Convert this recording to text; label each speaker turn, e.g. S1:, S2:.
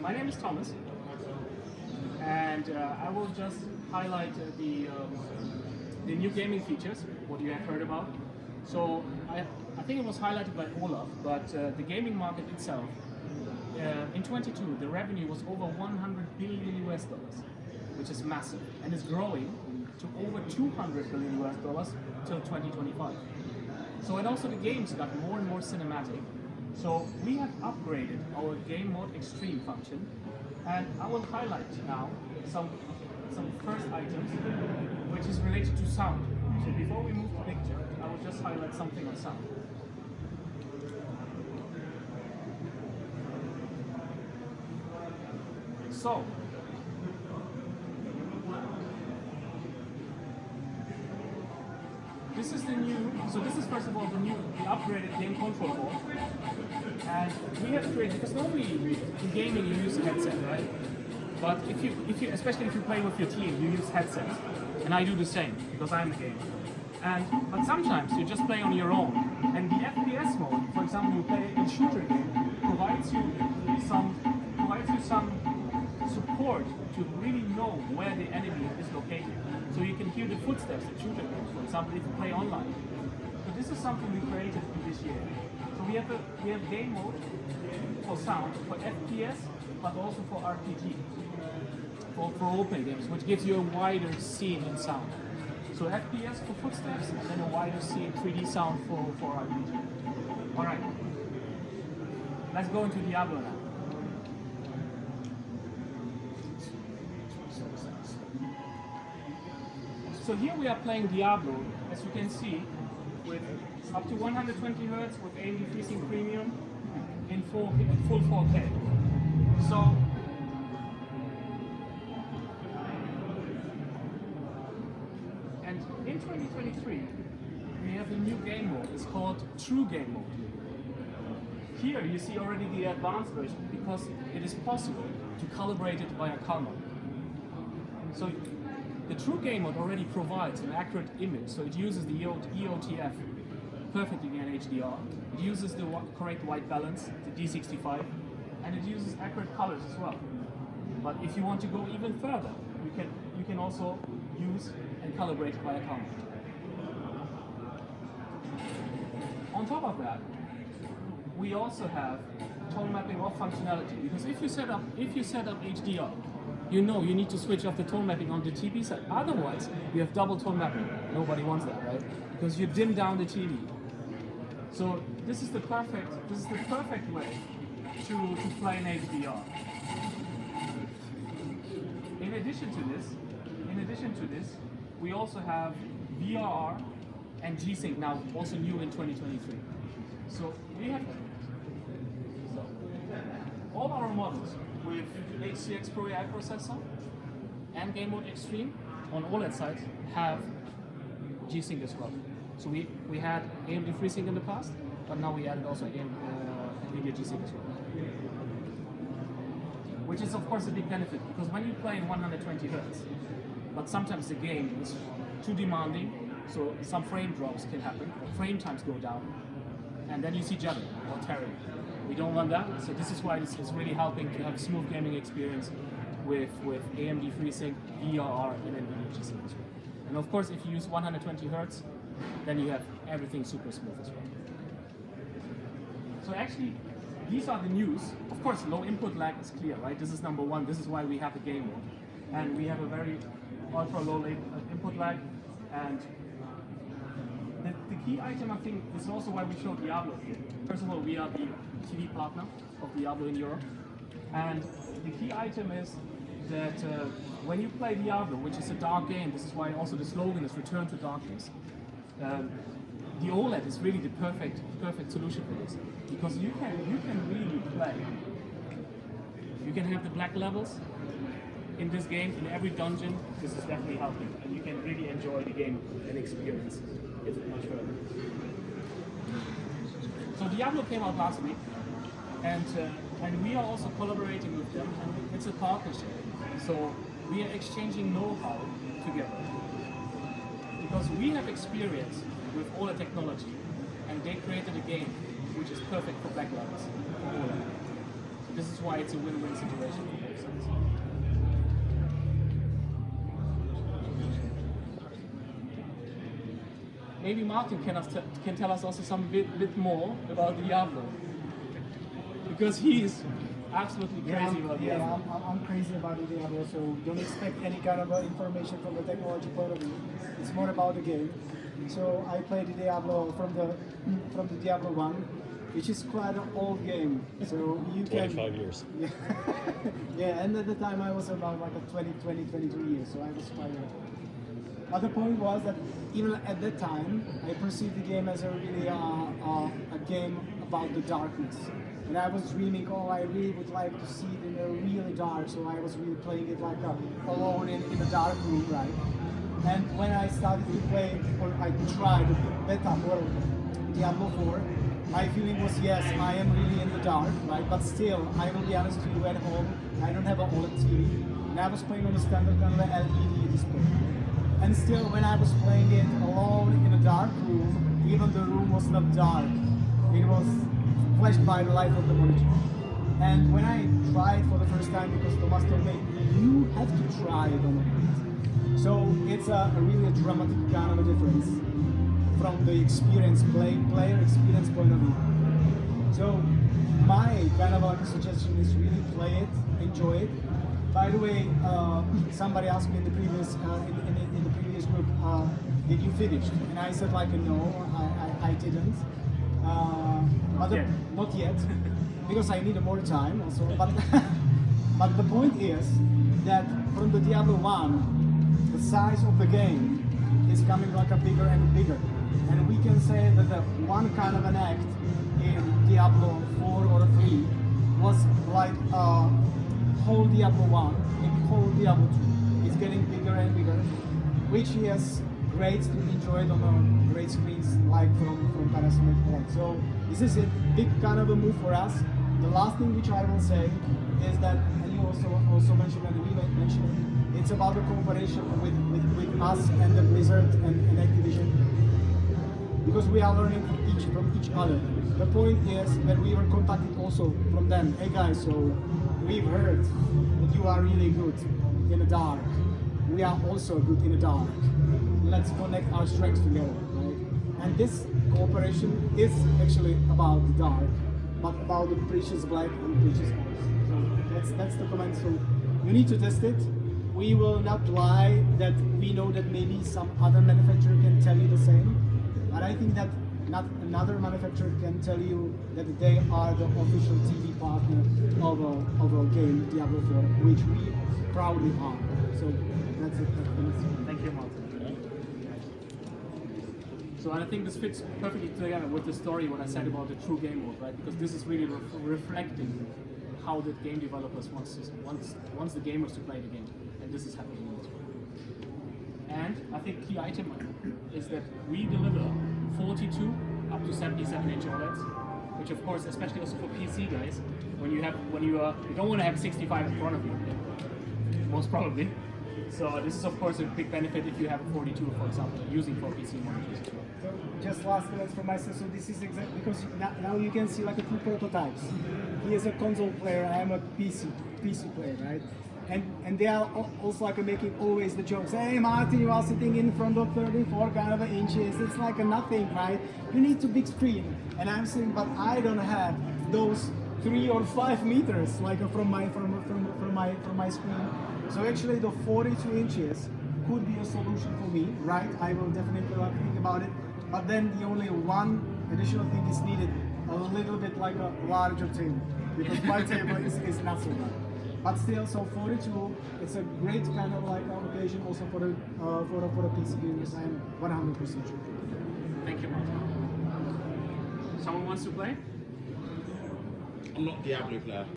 S1: My name is Thomas, and I will just highlight the new gaming features, what you have heard about. So I think it was highlighted by Olaf, but the gaming market itself, in 22, the revenue was over 100 billion US dollars, which is massive, and is growing to over 200 billion US dollars till 2025. So, and also the games got more and more cinematic. So we have upgraded our game mode extreme function, and I will highlight now some first items which is related to sound. So before we move to picture, I will just highlight something on sound. So this is the new, so this is first of all the upgraded game control board. And we have created, because normally in gaming you use a headset, right? But if you, especially if you play with your team, you use headsets. And I do the same, because I'm a gamer. But sometimes you just play on your own. And the FPS mode, for example, you play a shooter game, provides you some support to really know where the enemy is located. So you can hear the footsteps in shooter games, for example, if you play online. So this is something we created this year. So we have game mode for sound, for FPS, but also for RPG, for role-playing games, which gives you a wider scene in sound. So FPS for footsteps, and then a wider scene 3D sound for RPG. All right, let's go into Diablo now. So here we are playing Diablo, as you can see, with up to 120 Hz with AMD FreeSync Premium in full 4K. So and in 2023 we have a new game mode. It's called True Game Mode. Here you see already the advanced version because it is possible to calibrate it via camera. So the True Game Mode already provides an accurate image, so it uses the EOTF perfectly in HDR. It uses the correct white balance, the D65, and it uses accurate colors as well. But if you want to go even further, you can also use and calibrate it via camera. On top of that, we also have tone mapping off functionality, because if you set up HDR, you know you need to switch off the tone mapping on the TV side. Otherwise, you have double tone mapping. Nobody wants that, right? Because you dim down the TV. So this is the perfect way to play in HDR. In addition to this, we also have VRR and G-Sync now also new in 2023. So we have all our models with HCX Pro AI processor and Game Mode Extreme on OLED sides have G-Sync as well. So we had AMD FreeSync in the past, but now we added also NVIDIA G-Sync as well. Which is of course a big benefit, because when you play in 120 Hz, but sometimes the game is too demanding, so some frame drops can happen, frame times go down, and then you see juddering or tearing. We don't want that, so this is why this is really helping to have a smooth gaming experience with AMD FreeSync, VRR, and NVIDIA G-Sync as well. And of course, if you use 120 Hz, then you have everything super smooth as well. So actually, these are the news. Of course, low input lag is clear, right? This is number one. This is why we have a game mode. And we have a very ultra low input lag. And the key item, I think, is also why we show Diablo here. First of all, we are the TV partner of Diablo in Europe. And the key item is that when you play Diablo, which is a dark game, this is why also the slogan is Return to Darkness. The OLED is really the perfect solution for this, because you can really play. You can have the black levels in this game in every dungeon. This is definitely helping, and you can really enjoy the game and experience it much further. So Diablo came out last week, and we are also collaborating with them, and it's a partnership. So we are exchanging know-how together, because we have experience with OLED technology, and they created a game which is perfect for black levels, for OLED. this is why it's a win-win situation for both sides. Maybe Martin can tell us also some bit more about Diablo, because he's absolutely crazy about Diablo.
S2: Yeah, I'm crazy about the Diablo, so don't expect any kind of information from the technology point of view. It's more about the game. So I played the Diablo from the Diablo 1, which is quite an old game. So you can
S3: 25 years.
S2: Yeah, yeah, and at the time I was about like a 22 years, so I was quite old. But the point was that even at that time, I perceived the game as a really a game about the darkness. And I was dreaming, oh, I really would like to see it in a really dark, so I was really playing it like alone in a dark room, right? And when I started to play, or I tried the beta for Diablo 4, my feeling was, yes, I am really in the dark, right? But still, I will be honest to you, at home, I don't have an OLED TV, and I was playing on a standard kind of LED display. And still, when I was playing it alone in a dark room, even the room was not dark. It was flashed by the light of the monitor. And when I tried for the first time, because Thomas told me, you have to try it on it. So it's a really dramatic kind of a difference from the experience, player experience point of view. So my kind of like suggestion is really play it, enjoy it. By the way, somebody asked me in the previous in the previous group, did you finish? And I said like no, I didn't. Not yet, because I need more time also. But the point is that from the Diablo 1, the size of the game is coming like a bigger and bigger, and we can say that the one kind of an act in Diablo 4 or 3 was like whole Diablo 1 and whole Diablo 2 is getting bigger and bigger, which is great to enjoy it on a great screens like from Panasonic. So this is a big kind of a move for us. The last thing which I will say is that, and you also mentioned, and we mentioned it, it's about the cooperation with us and the Blizzard and Activision, because we are learning from each other. The point is that we were contacted also from them. Hey guys, so we've heard that you are really good in the dark. We are also good in the dark. Let's connect our strengths together, right? And this cooperation is actually about the dark, but about the precious black and precious white. So that's the comment. So you need to test it. We will not lie that we know that maybe some other manufacturer can tell you the same, but I think that not another manufacturer can tell you that they are the official TV partner of a game, Diablo 4, which we proudly are. So that's it.
S1: Thank you, Martin. So I think this fits perfectly together with the story, what I said about the true game mode, right? Because this is really reflecting how the game developers wants the gamers to play the game, and this is happening in this way. And I think key item is that we deliver 42 up to 77-inch OLEDs, which of course, especially also for PC guys, you don't want to have 65 in front of you, most probably. So this is of course a big benefit if you have a 42, for example, using for PC monitors as well.
S2: So just last minutes for myself. So this is exactly because now you can see like a two prototypes. He is a console player. I am a PC player, right? And they are also like making always the jokes. Hey Martin, you are sitting in front of 34 kind of inches. It's like a nothing, right? You need a big screen. And I'm saying, but I don't have those 3 or 5 meters like from my screen. So actually the 42 inches could be a solution for me, right? I will definitely think about it. But then the only one additional thing is needed, a little bit like a larger table, because my table is not so bad. But still, so 42, it's a great kind of like occasion also for the PC gamers. I am 100% sure.
S1: Thank you, Martin. Someone wants to play?
S4: I'm not a Diablo player.